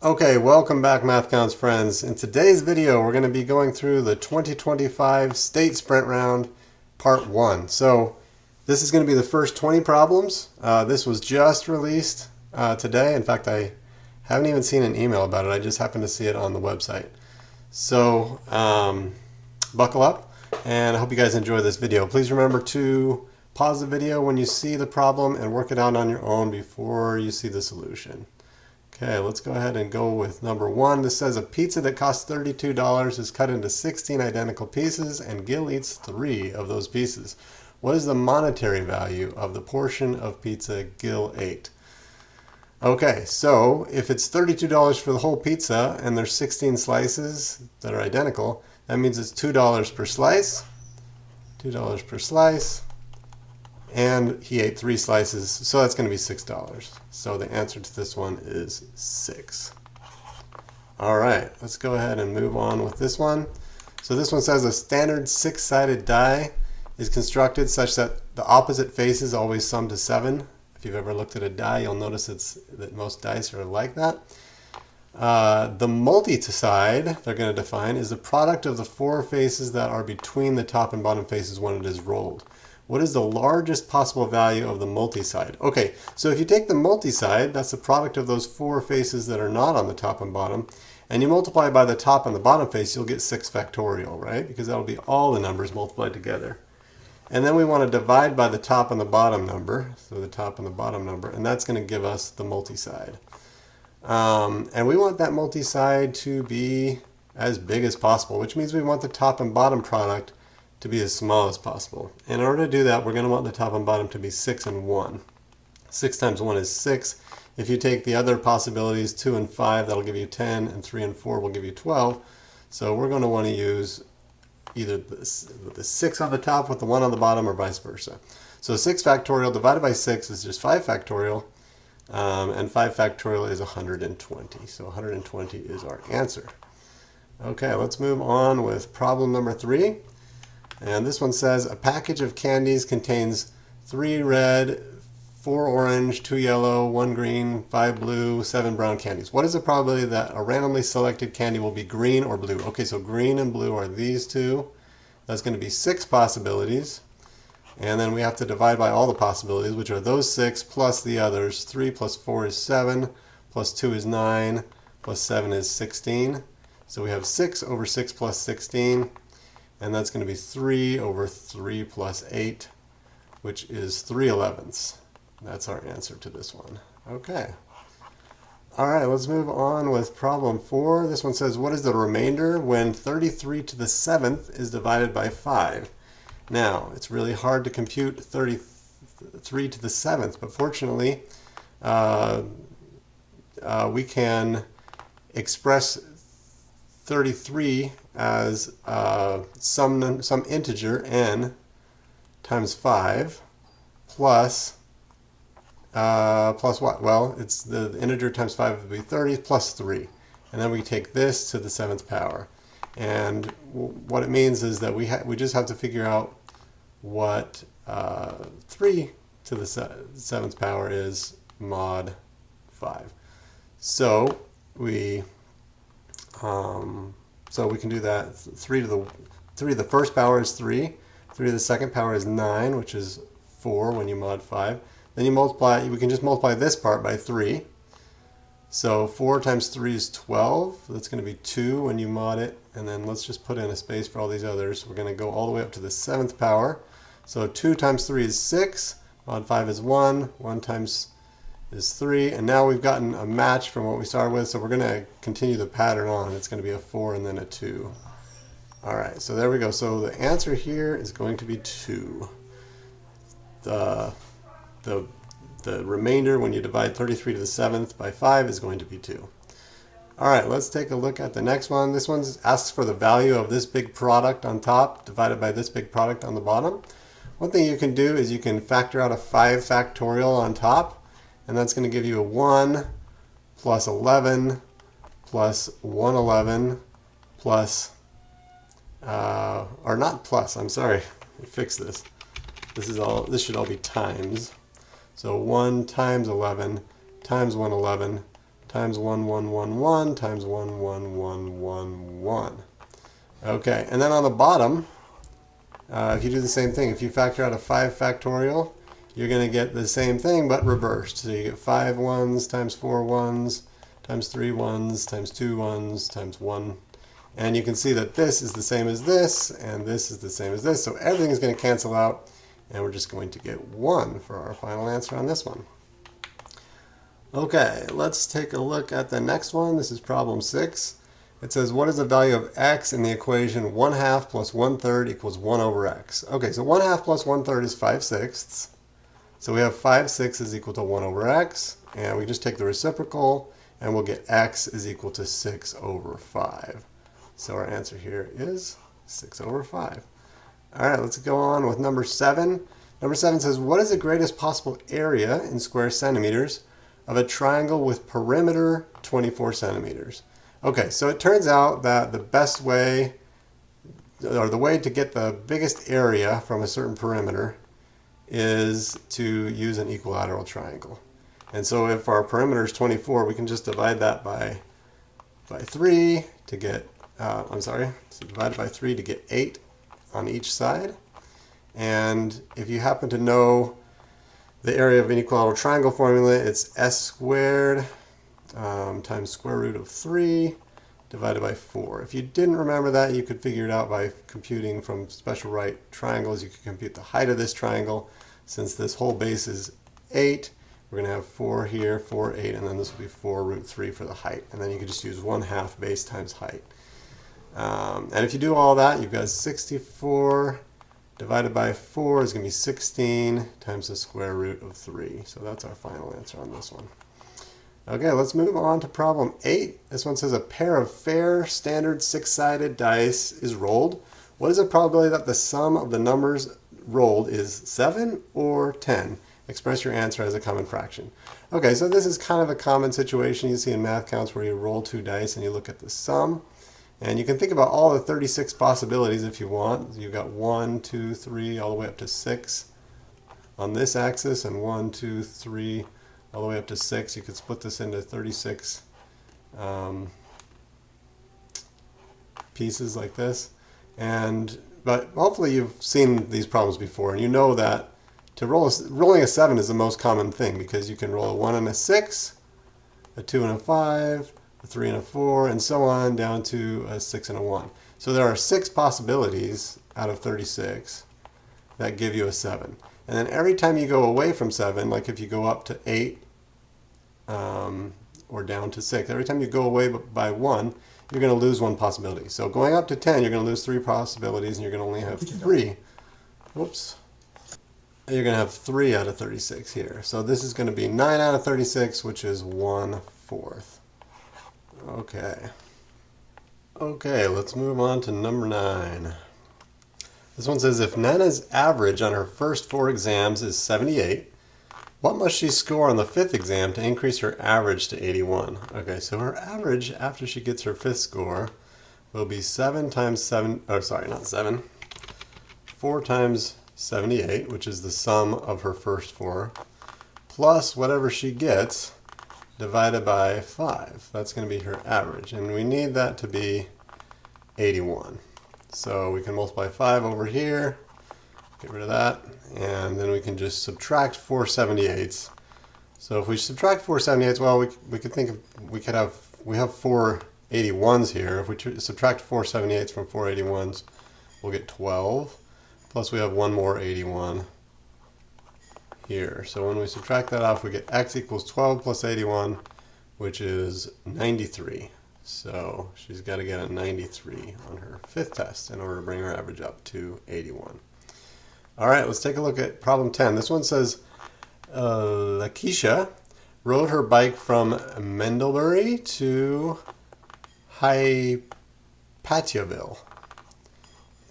Okay, welcome back Mathcounts friends. In today's video we're going to be going through the 2025 State Sprint Round Part 1. So this is going to be the first 20 problems. This was just released today. In fact, I haven't even seen an email about it. I just happened to see it on the website. So buckle up, and I hope you guys enjoy this video. Please remember to pause the video when you see the problem and work it out on your own before you see the solution. Okay, let's go ahead and go with number 1. This says a pizza that costs $32 is cut into 16 identical pieces and Gil eats 3 of those pieces. What is the monetary value of the portion of pizza Gil ate? Okay, so if it's $32 for the whole pizza and there's 16 slices that are identical, that means it's $2 per slice. $2 per slice. And he ate 3 slices, so that's going to be $6. So the answer to this one is 6. All right, let's go ahead and move on with this one. So this one says a standard 6-sided die is constructed such that the opposite faces always sum to 7. If you've ever looked at a die, you'll notice that most dice are like that. The multi-side they're going to define is the product of the 4 faces that are between the top and bottom faces when it is rolled. What is the largest possible value of the multi-side? Okay, so if you take the multi-side, that's the product of those 4 faces that are not on the top and bottom, and you multiply by the top and the bottom face, you'll get 6 factorial, right? Because that'll be all the numbers multiplied together. And then we want to divide by the top and the bottom number, so the top and the bottom number, and that's going to give us the multi-side. And we want that multi-side to be as big as possible, which means we want the top and bottom product to be as small as possible. In order to do that, we're going to want the top and bottom to be 6 and 1. 6 times 1 is 6. If you take the other possibilities, 2 and 5, that'll give you 10, and 3 and 4 will give you 12. So we're going to want to use either the 6 on the top with the 1 on the bottom, or vice versa. So 6 factorial divided by 6 is just 5 factorial, and 5 factorial is 120. So 120 is our answer. Okay, let's move on with problem number 3. And this one says a package of candies contains 3 red, 4 orange, 2 yellow, 1 green, 5 blue, 7 brown candies. What is the probability that a randomly selected candy will be green or blue? Okay, so green and blue are these two. That's going to be 6 possibilities. And then we have to divide by all the possibilities, which are those 6 plus the others. 3 plus 4 is 7, plus 2 is 9, plus 7 is 16. So we have 6 over 6 plus 16. And that's going to be 3 over 3 plus 8, which is 3/11. That's our answer to this one. Okay. All right, let's move on with problem 4. This one says, what is the remainder when 33 to the 7th is divided by 5? Now, it's really hard to compute 33 to the 7th, but fortunately, we can express 33 as some integer n times 5 plus what? Well, it's the integer times 5 would be 30 plus 3. And then we take this to the 7th power. And what it means is that we just have to figure out what 3 to the 7th power is mod 5. So we can do that. 3 to the first power is 3. 3 to the second power is 9, which is 4 when you mod 5. Then you multiply, we can just multiply this part by 3. So 4 times 3 is 12. That's going to be 2 when you mod it. And then let's just put in a space for all these others. We're going to go all the way up to the 7th power. So 2 times 3 is 6. Mod 5 is 1. 1 times is 3. And now we've gotten a match from what we started with. So we're going to continue the pattern on. It's going to be a 4 and then a 2. All right, so there we go. So the answer here is going to be 2. The remainder when you divide 33 to the 7th by 5 is going to be 2. All right, let's take a look at the next one. This one asks for the value of this big product on top divided by this big product on the bottom. One thing you can do is you can factor out a 5 factorial on top, and that's going to give you a 1 plus 11 plus 111 plus, or not plus, I'm sorry, fix this. This should all be times. So 1 times 11 times 111 times 1, 1, 1, 1 times 1, 1, 1, 1, 1. Okay, and then on the bottom, if you do the same thing, if you factor out a 5 factorial, you're going to get the same thing but reversed. So you get 5 ones times 4 ones times 3 ones times 2 ones times 1. And you can see that this is the same as this, and this is the same as this. So everything is going to cancel out, and we're just going to get 1 for our final answer on this one. Okay, let's take a look at the next one. This is problem 6. It says, what is the value of x in the equation 1/2 plus 1/3 equals 1 over x? Okay, so 1/2 plus 1/3 is 5/6. So we have 5/6 is equal to 1 over x, and we just take the reciprocal, and we'll get x is equal to 6 over 5. So our answer here is 6 over 5. All right, let's go on with number 7. Number 7 says, what is the greatest possible area in square centimeters of a triangle with perimeter 24 centimeters? Okay, so it turns out that the best way, or the way to get the biggest area from a certain perimeter is to use an equilateral triangle. And so if our perimeter is 24, we can just divide that by 3 to get, divide it by 3 to get 8 on each side. And if you happen to know the area of an equilateral triangle formula, it's s squared times square root of 3 divided by 4. If you didn't remember that, you could figure it out by computing from special right triangles. You could compute the height of this triangle. Since this whole base is 8, we're going to have 4 here, 4, 8, and then this will be 4 root 3 for the height. And then you can just use 1/2 base times height. And if you do all that, you've got 64 divided by 4 is going to be 16 times the square root of 3. So that's our final answer on this one. Okay, let's move on to problem 8. This one says a pair of fair standard 6-sided dice is rolled. What is the probability that the sum of the numbers rolled is 7 or 10? Express your answer as a common fraction. Okay, so this is kind of a common situation you see in Mathcounts where you roll 2 dice and you look at the sum. And you can think about all the 36 possibilities if you want. You've got 1, 2, 3, all the way up to 6 on this axis, and 1, 2, 3, all the way up to 6. You could split this into 36 pieces like this. But hopefully you've seen these problems before, and you know that rolling a 7 is the most common thing, because you can roll a 1 and a 6, a 2 and a 5, a 3 and a 4, and so on down to a 6 and a 1. So there are 6 possibilities out of 36 that give you a 7. And then every time you go away from 7, like if you go up to 8 or down to 6, every time you go away by 1, you're going to lose 1 possibility. So going up to 10, you're going to lose 3 possibilities, and you're going to only have 3. Whoops. You're going to have 3 out of 36 here. So this is going to be 9 out of 36, which is 1/4. Okay. Okay, let's move on to number 9. This one says, if Nana's average on her first 4 exams is 78, what must she score on the 5th exam to increase her average to 81? Okay, so her average after she gets her 5th score will be 4 times 78, which is the sum of her first 4, plus whatever she gets divided by 5. That's going to be her average, and we need that to be 81. So we can multiply 5 over here, get rid of that, and then we can just subtract 4 78ths. So if we subtract 4 78ths, well, we could think of, we have 4 81s here. If we subtract 4 78ths from 4 81s, we'll get 12. Plus we have 1 more 81 here. So when we subtract that off, we get x equals 12 plus 81, which is 93. So she's got to get a 93 on her 5th test in order to bring her average up to 81. All right, let's take a look at problem 10. This one says, Lakeisha rode her bike from Mendlebury to Hypatiaville,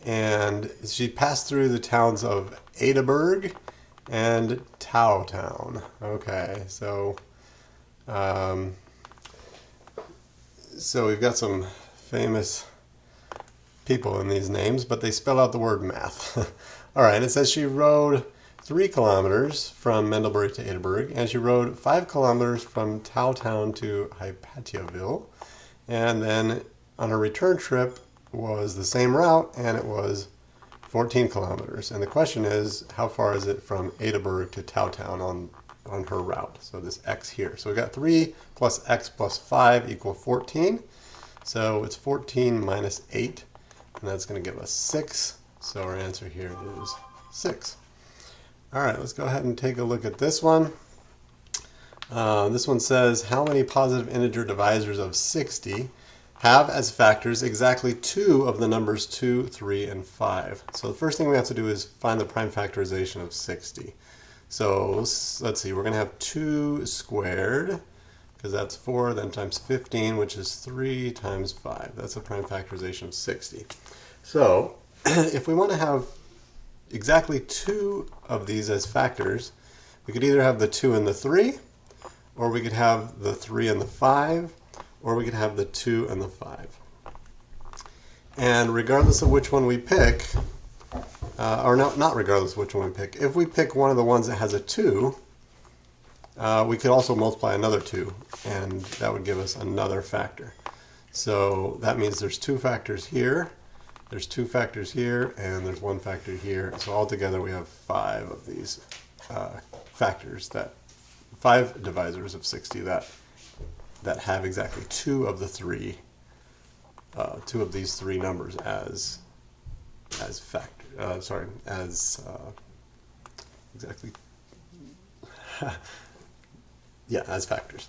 and she passed through the towns of Adaberg and Towtown. Okay, so we've got some famous people in these names, but they spell out the word math. All right, it says she rode 3 kilometers from Mendelberg to Edeberg, and she rode 5 kilometers from Towtown to Hypatiaville. And then on her return trip was the same route, and it was 14 kilometers. And the question is, how far is it from Edeberg to Towtown on her route? So this x here. So we've got 3 plus x plus 5 equal 14. So it's 14 minus 8, and that's going to give us 6. So our answer here is 6. All right, let's go ahead and take a look at this one. This one says, how many positive integer divisors of 60 have as factors exactly 2 of the numbers 2, 3, and 5? So the first thing we have to do is find the prime factorization of 60. So let's see, we're going to have 2 squared, because that's 4, then times 15, which is 3 times 5. That's a prime factorization of 60. So if we want to have exactly 2 of these as factors, we could either have the 2 and the 3, or we could have the 3 and the 5, or we could have the 2 and the 5. And regardless of which one we pick, or not regardless of which one we pick, if we pick one of the ones that has a 2, we could also multiply another 2, and that would give us another factor. So that means there's 2 factors here, there's 2 factors here, and there's 1 factor here. So altogether we have 5 of these factors, 5 divisors of 60 that have exactly 2 of the 3, 2 of these 3 numbers as as factors.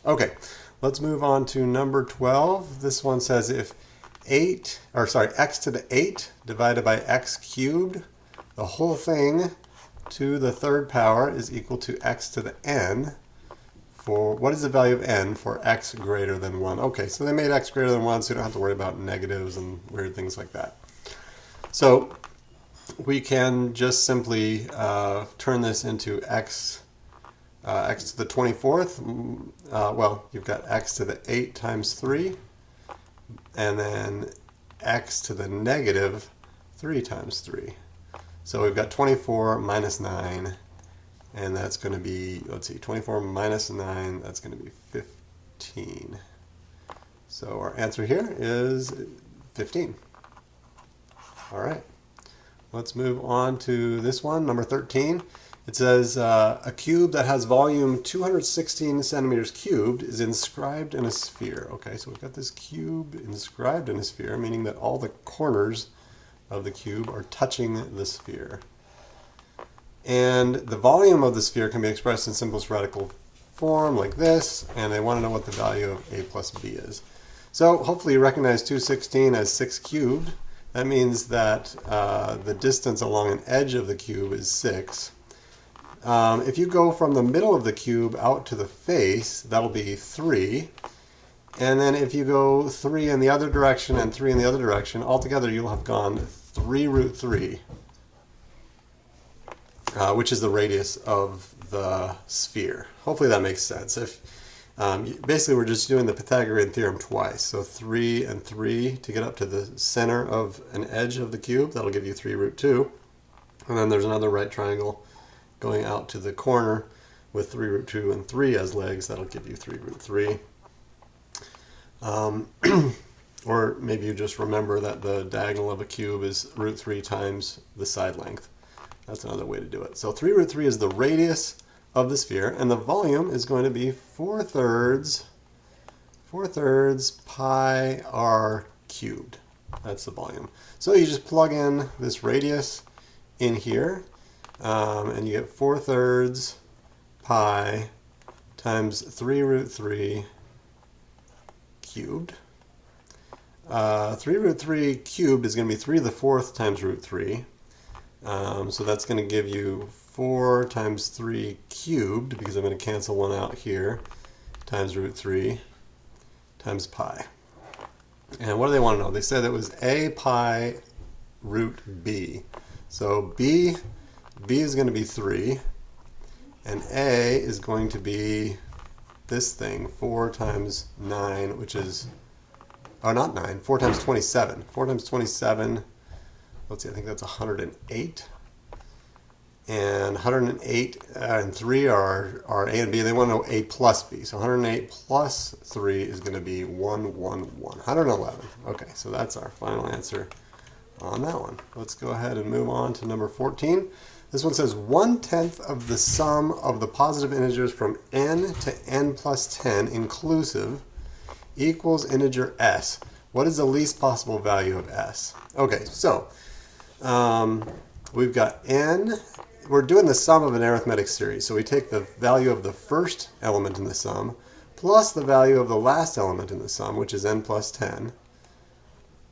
Okay, let's move on to number 12. This one says if x to the 8 divided by x cubed, the whole thing to the 3rd power is equal to x to the n. For what is the value of n for x greater than 1? Okay, so they made x greater than 1, so you don't have to worry about negatives and weird things like that. So we can just simply turn this into x to the 24th. Well, you've got x to the 8 times 3, and then x to the negative 3 times 3. So we've got 24 minus 9, and that's going to be, let's see, 24 minus 9, that's going to be 15. So our answer here is 15. All right, let's move on to this one, number 13. It says a cube that has volume 216 centimeters cubed is inscribed in a sphere. Okay, so we've got this cube inscribed in a sphere, meaning that all the corners of the cube are touching the sphere. And the volume of the sphere can be expressed in simplest radical form like this, and they want to know what the value of a plus b is. So hopefully you recognize 216 as 6 cubed. That means that the distance along an edge of the cube is 6. If you go from the middle of the cube out to the face, that'll be 3. And then if you go 3 in the other direction and 3 in the other direction, altogether you'll have gone 3 root 3, which is the radius of the sphere. Hopefully that makes sense. Basically we're just doing the Pythagorean theorem twice. So 3 and 3 to get up to the center of an edge of the cube, that'll give you 3 root 2. And then there's another right triangle going out to the corner with 3 root 2 and 3 as legs, that'll give you 3 root 3. Or maybe you just remember that the diagonal of a cube is root 3 times the side length. That's another way to do it. So 3 root 3 is the radius of the sphere, and the volume is going to be 4 thirds pi r cubed. That's the volume. So you just plug in this radius in here, and you get 4 thirds pi times 3 root 3 cubed. 3 root 3 cubed is going to be 3 to the 4th times root 3. So that's going to give you 4 times 3 cubed, because I'm going to cancel one out here, times root 3 times pi. And what do they want to know? They said it was a pi root b. So b is going to be 3, and a is going to be this thing, 4 times 9, which is, oh, not 9, 4 times 27. 4 times 27, let's see, I think that's 108. And 108 and 3 are A and B. They want to know A plus B. So 108 plus 3 is going to be 111. Okay, so that's our final answer on that one. Let's go ahead and move on to number 14. This one says 1/10 of the sum of the positive integers from n to n plus 10 inclusive equals integer s. What is the least possible value of s? Okay, so we've got n. We're doing the sum of an arithmetic series. So we take the value of the first element in the sum plus the value of the last element in the sum, which is n plus 10.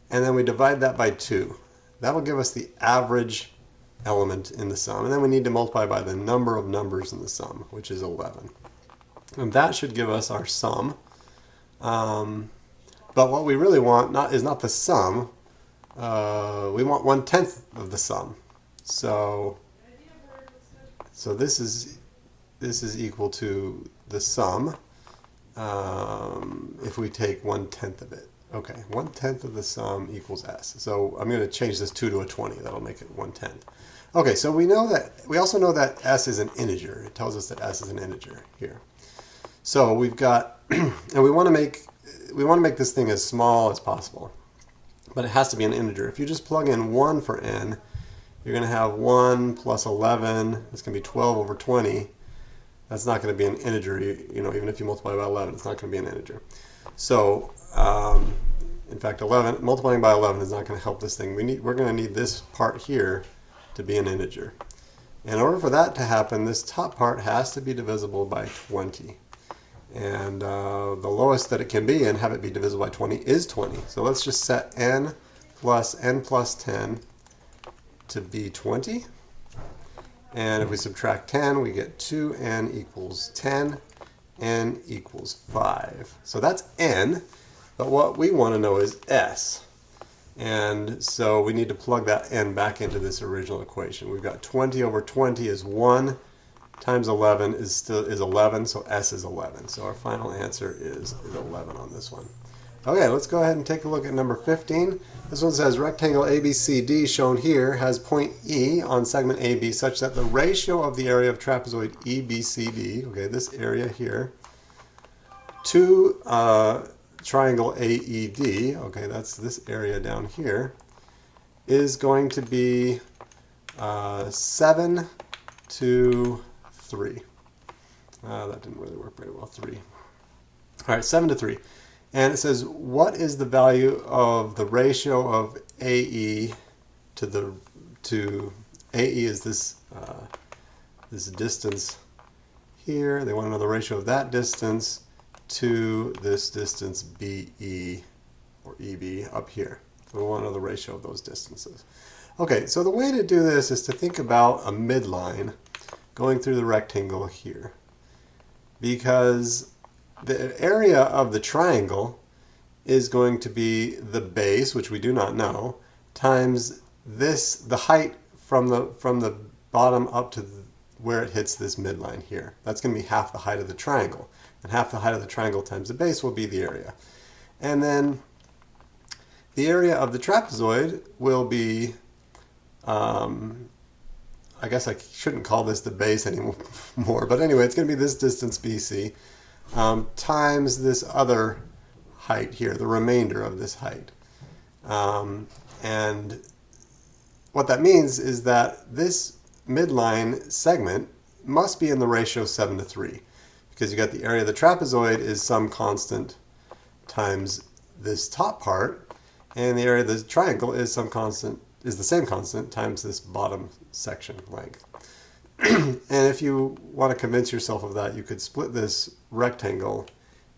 And then we divide that by 2. That will give us the average element in the sum. And then we need to multiply by the number of numbers in the sum, which is 11. And that should give us our sum. But what we really want is not the sum. We want 1/10 of the sum. So this is equal to the sum if we take 1/10 of it. Okay, 1/10 of the sum equals s. So I'm going to change this 2 to a 20. That'll make it 1/10. Okay, so we also know that s is an integer. It tells us that s is an integer here. So we've got, and we want to make this thing as small as possible, but it has to be an integer. If you just plug in 1 for n, you're going to have 1 plus 11. It's going to be 12 over 20. That's not going to be an integer. Even if you multiply by 11, it's not going to be an integer. So, in fact, multiplying by 11 is not going to help this thing. We're going to need this part here to be an integer. In order for that to happen, this top part has to be divisible by 20. And the lowest that it can be and have it be divisible by 20 is 20. So let's just set n plus 10 to be 20. And if we subtract 10, we get 2n equals 10, n equals 5. So that's n, but what we want to know is s. And so we need to plug that n back into this original equation. We've got 20 over 20 is 1 times 11 is 11, so s is 11. So our final answer is 11 on this one. Okay, let's go ahead and take a look at number 15. This one says rectangle ABCD shown here has point E on segment AB such that the ratio of the area of trapezoid EBCD, okay, this area here, to triangle AED, okay, that's this area down here, is going to be 7 to 3. That didn't really work very well, 3. All right, 7 to 3. And it says, what is the value of the ratio of AE to AE is this distance here. They want to know the ratio of that distance to this distance BE or EB up here. So we want to know the ratio of those distances. Okay, so the way to do this is to think about a midline going through the rectangle here, because the area of the triangle is going to be the base, which we do not know, times the height from the bottom up to where it hits this midline here. That's going to be half the height of the triangle. And half the height of the triangle times the base will be the area. And then the area of the trapezoid will be, I guess I shouldn't call this the base anymore, but anyway, it's going to be this distance BC times this other height here, the remainder of this height. And what that means is that this midline segment must be in the ratio 7 to 3, because you got the area of the trapezoid is some constant times this top part, and the area of the triangle is the same constant times this bottom section length. And if you want to convince yourself of that, you could split this rectangle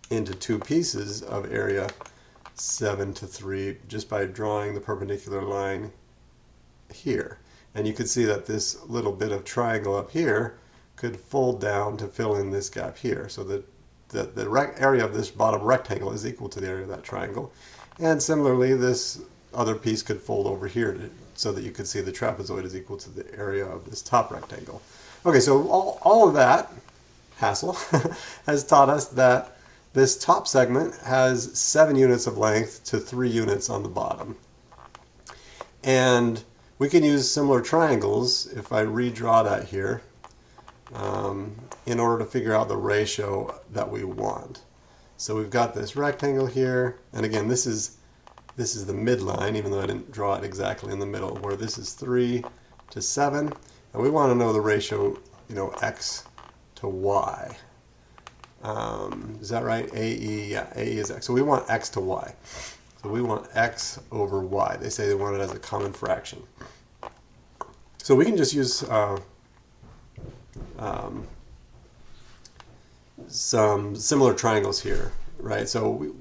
into two pieces of area 7 to 3 just by drawing the perpendicular line here. And you could see that this little bit of triangle up here could fold down to fill in this gap here. So that the area of this bottom rectangle is equal to the area of that triangle. And similarly, this other piece could fold over here so that you could see the trapezoid is equal to the area of this top rectangle. Okay, so all of that hassle has taught us that this top segment has 7 units of length to 3 units on the bottom. And we can use similar triangles, if I redraw that here, in order to figure out the ratio that we want. So we've got this rectangle here, and again, this is the midline, even though I didn't draw it exactly in the middle, where this is 3 to 7, and we want to know the ratio, x to y. Is that right? AE, yeah, AE is x. So we want x to y. So we want x over y. They say they want it as a common fraction. So we can just use some similar triangles here, right? So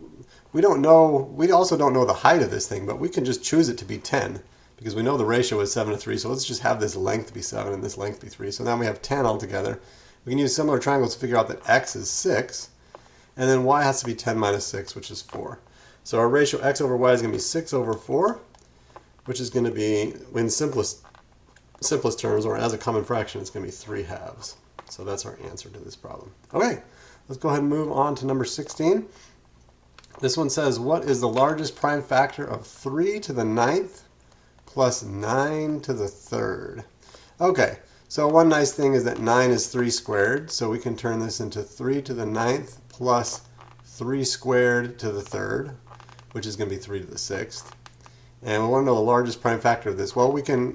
we don't know, we also don't know the height of this thing, but we can just choose it to be 10 because we know the ratio is 7 to 3. So let's just have this length be 7 and this length be 3. So now we have 10 altogether. We can use similar triangles to figure out that x is 6, and then y has to be 10 minus 6, which is 4. So our ratio x over y is going to be 6 over 4, which is going to be, in simplest terms, or as a common fraction, it's going to be 3 halves. So that's our answer to this problem. Okay, let's go ahead and move on to number 16. This one says, what is the largest prime factor of 3 to the 9th plus 9 to the 3rd? Okay, so one nice thing is that 9 is 3 squared, so we can turn this into 3 to the 9th plus 3 squared to the 3rd, which is going to be 3 to the 6th. And we want to know the largest prime factor of this. Well, we can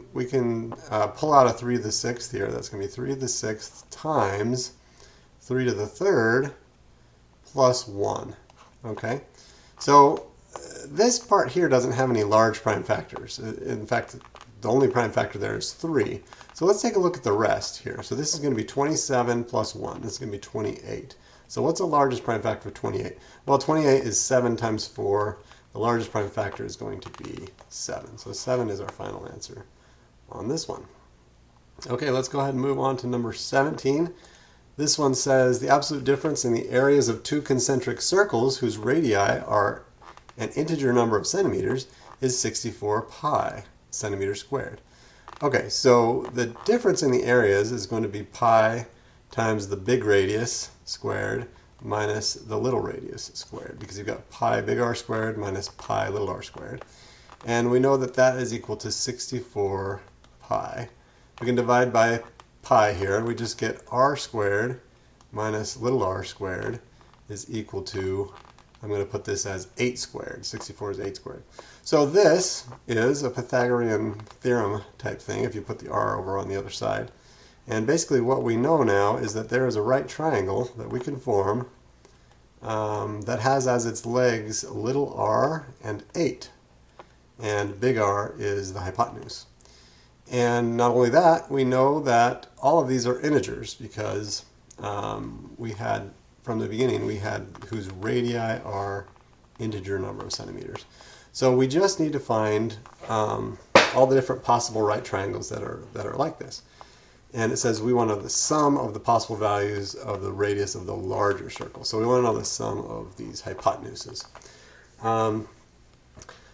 pull out a 3 to the 6th here. That's going to be 3 to the 6th times 3 to the 3rd plus 1. Okay? So this part here doesn't have any large prime factors. In fact, the only prime factor there is 3. So let's take a look at the rest here. So this is going to be 27 plus 1. This is going to be 28. So what's the largest prime factor of 28? Well, 28 is 7 times 4. The largest prime factor is going to be 7. So 7 is our final answer on this one. Okay, let's go ahead and move on to number 17. This one says the absolute difference in the areas of two concentric circles whose radii are an integer number of centimeters is 64 pi centimeters squared. Okay, so the difference in the areas is going to be pi times the big radius squared minus the little radius squared, because you've got pi big R squared minus pi little r squared. And we know that that is equal to 64 pi. We can divide by pi here, and we just get r squared minus little r squared is equal to, I'm going to put this as 8 squared. 64 is 8 squared. So this is a Pythagorean theorem type thing if you put the r over on the other side. And basically what we know now is that there is a right triangle that we can form that has as its legs little r and 8. And big R is the hypotenuse. And not only that, we know that all of these are integers because we had, from the beginning, we had whose radii are integer number of centimeters. So we just need to find all the different possible right triangles that are like this. And it says we want to know the sum of the possible values of the radius of the larger circle. So we want to know the sum of these hypotenuses.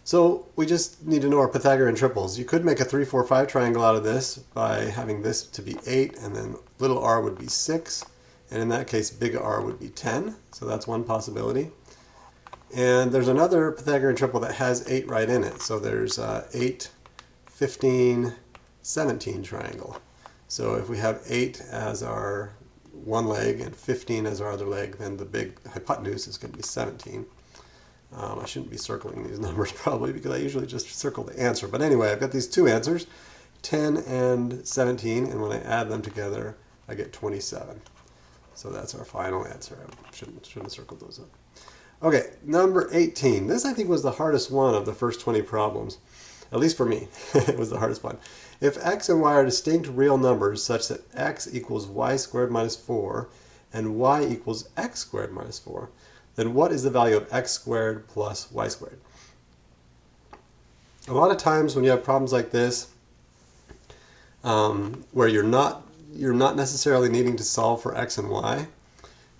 So we just need to know our Pythagorean triples. You could make a 3, 4, 5 triangle out of this by having this to be 8, and then little r would be 6, and in that case big R would be 10. So that's one possibility. And there's another Pythagorean triple that has 8 right in it. So there's 8, 15, 17 triangle. So if we have 8 as our one leg and 15 as our other leg, then the big hypotenuse is going to be 17. I shouldn't be circling these numbers probably because I usually just circle the answer. But anyway, I've got these two answers, 10 and 17, and when I add them together, I get 27. So that's our final answer. I shouldn't have circled those up. Okay, number 18. This I think was the hardest one of the first 20 problems, at least for me. It was the hardest one. If x and y are distinct real numbers such that x equals y squared minus 4 and y equals x squared minus 4, then what is the value of x squared plus y squared? A lot of times when you have problems like this, where you're not necessarily needing to solve for x and y,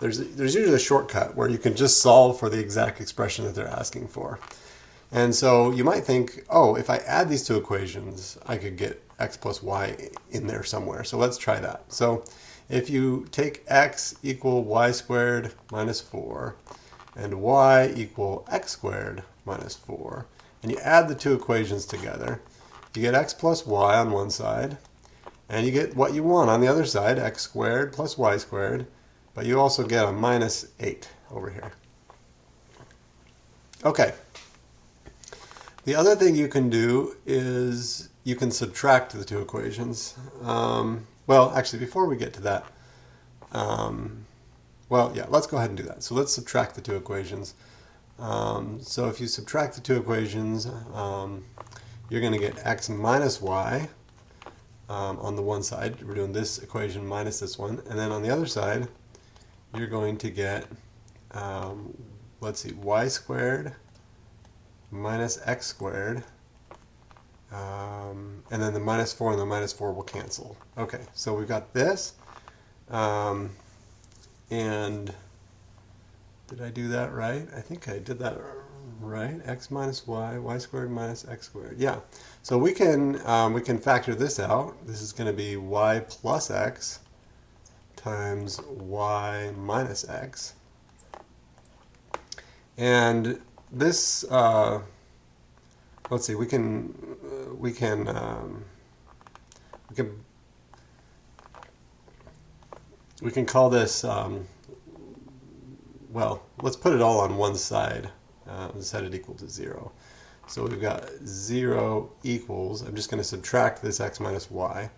there's usually a shortcut where you can just solve for the exact expression that they're asking for. And so you might think, oh, if I add these two equations, I could get x plus y in there somewhere. So let's try that. So if you take x equal y squared minus 4 and y equal x squared minus 4, and you add the two equations together, You get x plus y on one side, and you get what you want on the other side, x squared plus y squared, but you also get a minus 8 over here. Okay. The other thing you can do is you can subtract the two equations. Well, actually, before we get to that, well, yeah, let's go ahead and do that. So let's subtract the two equations. So if you subtract the two equations, you're going to get x minus y on the one side. We're doing this equation minus this one. And then on the other side, you're going to get, let's see, y squared minus x squared. And then the minus 4 and the minus 4 will cancel. Okay, so we've got this. And did I do that right? I think I did that right. X minus y, y squared minus x squared. Yeah. So we can factor this out. This is going to be y plus x times y minus x. And this, let's see, we can call this, well, let's put it all on one side and set it equal to 0. So we've got 0 equals, I'm just going to subtract this x minus y.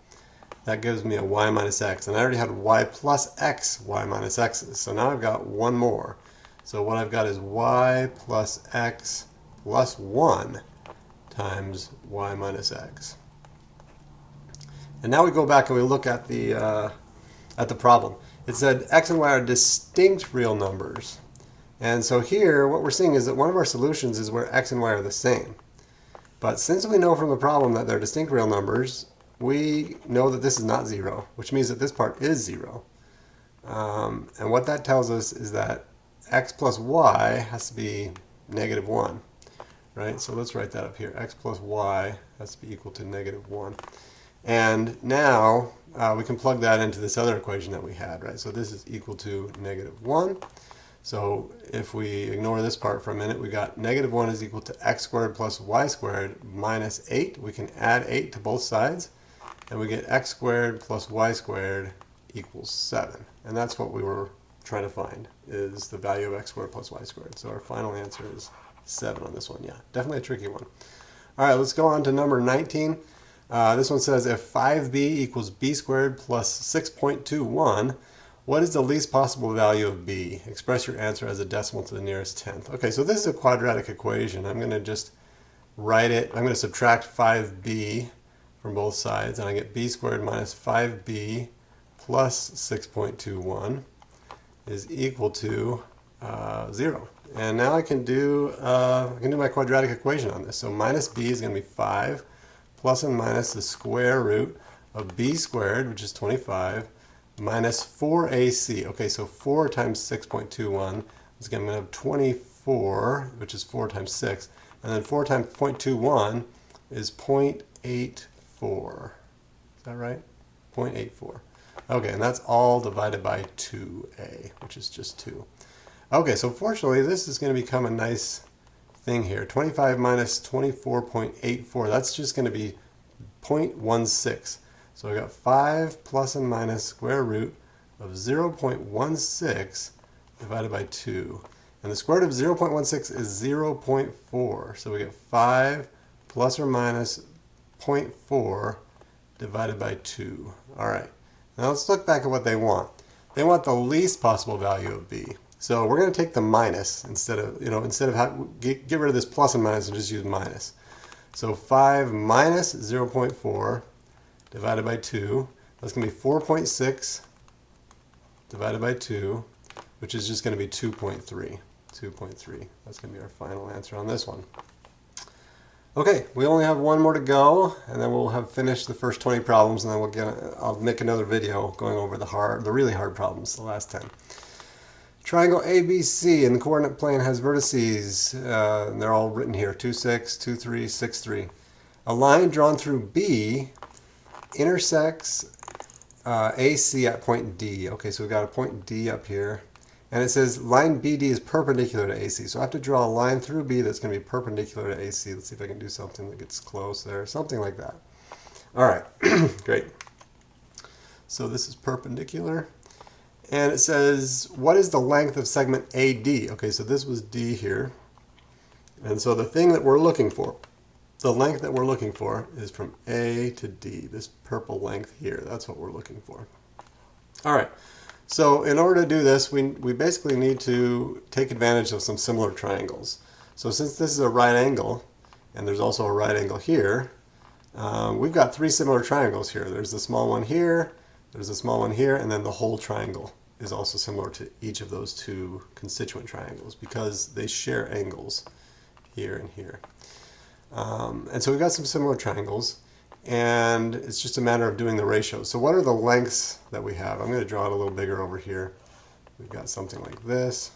That gives me a y minus x, and I already had y plus x, y minus x's. So now I've got one more. So what I've got is y plus x plus 1 times y minus x. And now we go back and we look at the problem. It said x and y are distinct real numbers. And so here what we're seeing is that one of our solutions is where x and y are the same. But since we know from the problem that they're distinct real numbers, we know that this is not 0, which means that this part is 0. And what that tells us is that x plus y has to be negative 1. Right? So let's write that up here. X plus y has to be equal to negative 1. And now we can plug that into this other equation that we had, right? So this is equal to negative 1. So if we ignore this part for a minute, we got negative 1 is equal to x squared plus y squared minus 8. We can add 8 to both sides, and we get x squared plus y squared equals 7. And that's what we were trying to find, is the value of x squared plus y squared. So our final answer is 7 on this one. Yeah, definitely a tricky one. All right, let's go on to number 19. This one says if 5b equals b squared plus 6.21, what is the least possible value of b? Express your answer as a decimal to the nearest tenth. Okay, so this is a quadratic equation. I'm going to just write it. I'm going to subtract 5b from both sides, and I get b squared minus 5b plus 6.21 is equal to 0. And now I can do my quadratic equation on this. So minus b is going to be 5 plus and minus the square root of b squared, which is 25, minus 4ac. Okay, so 4 times 6.21 is going to have 24, which is 4 times 6. And then 4 times 0.21 is 0.84. Is that right? 0.84. Okay, and that's all divided by 2a, which is just 2. Okay, so fortunately, this is going to become a nice thing here. 25 minus 24.84, that's just going to be 0.16. So I got 5 plus and minus square root of 0.16 divided by 2. And the square root of 0.16 is 0.4. So we get 5 plus or minus 0.4 divided by 2. All right. Now let's look back at what they want. They want the least possible value of b. So we're going to take the minus instead of get rid of this plus and minus and just use minus. So 5 minus 0.4 divided by 2, that's going to be 4.6 divided by 2, which is just going to be 2.3. 2.3. That's going to be our final answer on this one. Okay, we only have one more to go, and then we'll have finished the first 20 problems, and then I'll make another video going over the really hard problems, the last 10. Triangle ABC in the coordinate plane has vertices, and they're all written here, 2, 6, 2, 3, 6, 3. A line drawn through B intersects AC at point D. Okay, so we've got a point D up here, And it says line BD is perpendicular to AC. So I have to draw a line through B that's going to be perpendicular to AC. Let's see if I can do something that gets close there. Something like that. All right, great. So this is perpendicular. And it says, what is the length of segment AD? Okay, so this was D here. And so the thing that we're looking for, the length that we're looking for is from A to D, this purple length here. That's what we're looking for. All right. So in order to do this, we basically need to take advantage of some similar triangles. So since this is a right angle, and there's also a right angle here, we've got three similar triangles here. There's the small one here, there's a small one here, and then the whole triangle is also similar to each of those two constituent triangles because they share angles here and here. And so we've got some similar triangles. And it's just a matter of doing the ratios. So what are the lengths that we have? I'm going to draw it a little bigger over here. We've got something like this.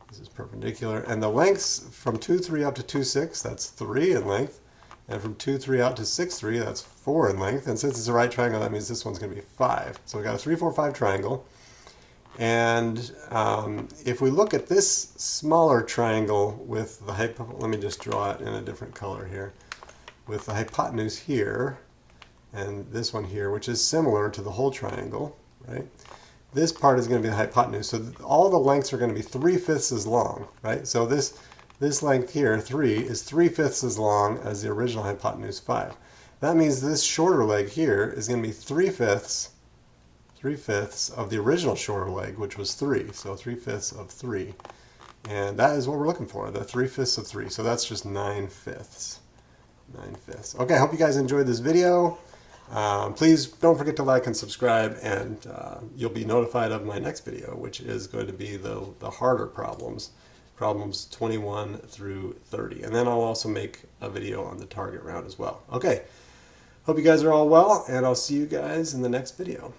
This is perpendicular. And the lengths from 2, 3 up to 2, 6, that's 3 in length. And from 2, 3 out to 6, 3, that's 4 in length. And since it's a right triangle, that means this one's going to be 5. So we've got a 3, 4, 5 triangle. And if we look at this smaller triangle with the let me just draw it in a different color here. With the hypotenuse here, and this one here, which is similar to the whole triangle, right? This part is going to be the hypotenuse, so all the lengths are going to be 3/5 as long, right? So this length here, 3, is 3/5 as long as the original hypotenuse, 5. That means this shorter leg here is going to be 3/5 of the original shorter leg, which was 3, so 3/5 of 3. And that is what we're looking for, the 3/5 of 3, so that's just 9/5. 9/5. Okay, I hope you guys enjoyed this video. Please don't forget to like and subscribe, and you'll be notified of my next video, which is going to be the harder problems 21 through 30. And then I'll also make a video on the target round as well. Okay, hope you guys are all well, and I'll see you guys in the next video.